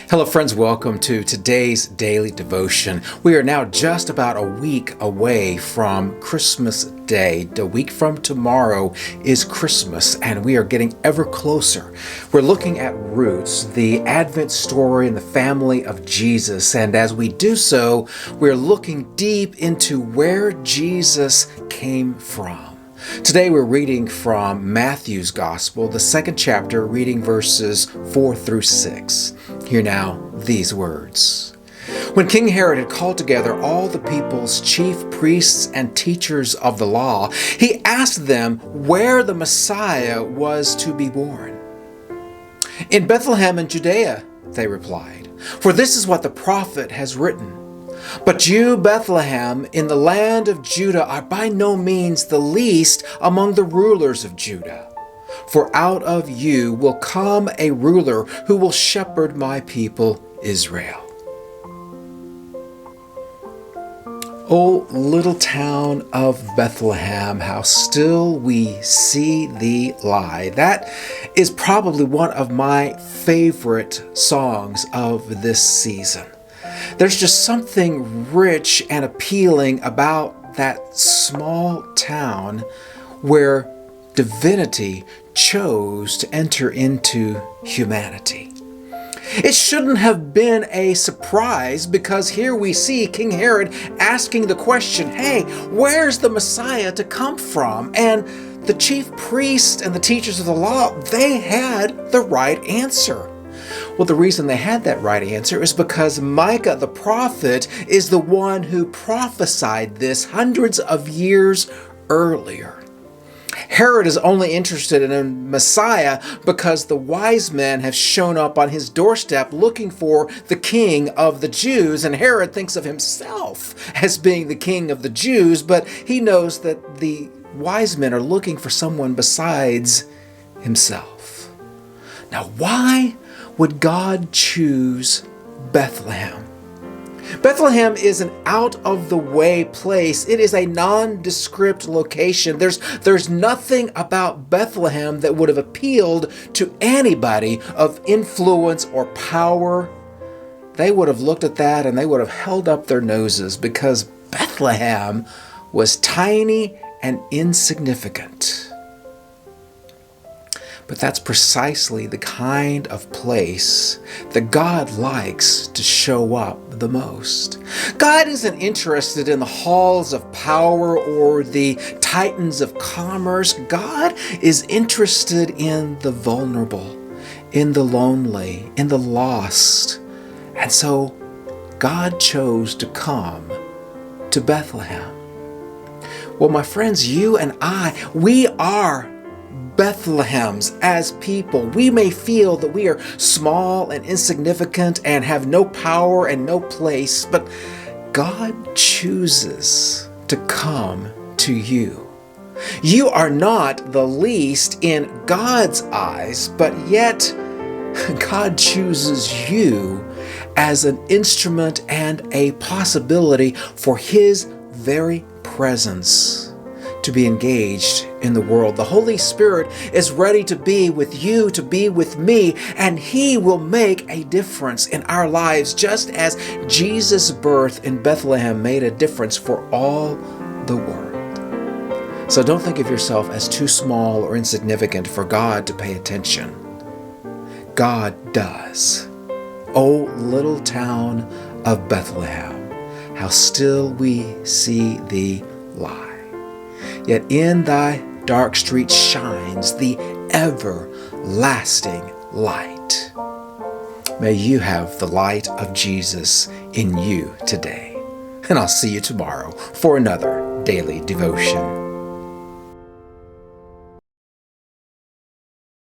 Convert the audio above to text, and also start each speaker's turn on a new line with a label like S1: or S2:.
S1: Hello friends, welcome to today's daily devotion. We are now just about a week away from Christmas Day. A week from tomorrow is Christmas, and we are getting ever closer. We're looking at roots, the Advent story and the family of Jesus, and as we do so, we're looking deep into where Jesus came from. Today we're reading from Matthew's Gospel, the second chapter, reading verses 4 through 6. Hear now these words. When King Herod had called together all the people's chief priests and teachers of the law, he asked them where the Messiah was to be born. In Bethlehem in Judea, they replied, for this is what the prophet has written. But you, Bethlehem, in the land of Judah, are by no means the least among the rulers of Judah. For out of you will come a ruler who will shepherd my people Israel. O little town of Bethlehem, how still we see thee lie. That is probably one of my favorite songs of this season. There's just something rich and appealing about that small town where divinity chose to enter into humanity. It shouldn't have been a surprise because here we see King Herod asking the question, hey, where's the Messiah to come from? And the chief priests and the teachers of the law, they had the right answer. Well, the reason they had that right answer is because Micah the prophet is the one who prophesied this hundreds of years earlier. Herod is only interested in a Messiah because the wise men have shown up on his doorstep looking for the king of the Jews, and Herod thinks of himself as being the king of the Jews, but he knows that the wise men are looking for someone besides himself. Now, why would God choose Bethlehem? Bethlehem is an out-of-the-way place. It is a nondescript location. There's nothing about Bethlehem that would have appealed to anybody of influence or power. They would have looked at that and they would have held up their noses because Bethlehem was tiny and insignificant. But that's precisely the kind of place that God likes to show up the most. God isn't interested in the halls of power or the titans of commerce. God is interested in the vulnerable, in the lonely, in the lost. And so God chose to come to Bethlehem. Well, my friends, you and I, we are Bethlehems as people. We may feel that we are small and insignificant and have no power and no place, but God chooses to come to you. You are not the least in God's eyes, but yet God chooses you as an instrument and a possibility for His very presence to be engaged in the world. The Holy Spirit is ready to be with you, to be with me, and He will make a difference in our lives, just as Jesus' birth in Bethlehem made a difference for all the world. So don't think of yourself as too small or insignificant for God to pay attention. God does. O little town of Bethlehem, how still we see thee lie. Yet in thy dark streets shines the everlasting light. May you have the light of Jesus in you today. And I'll see you tomorrow for another daily devotion.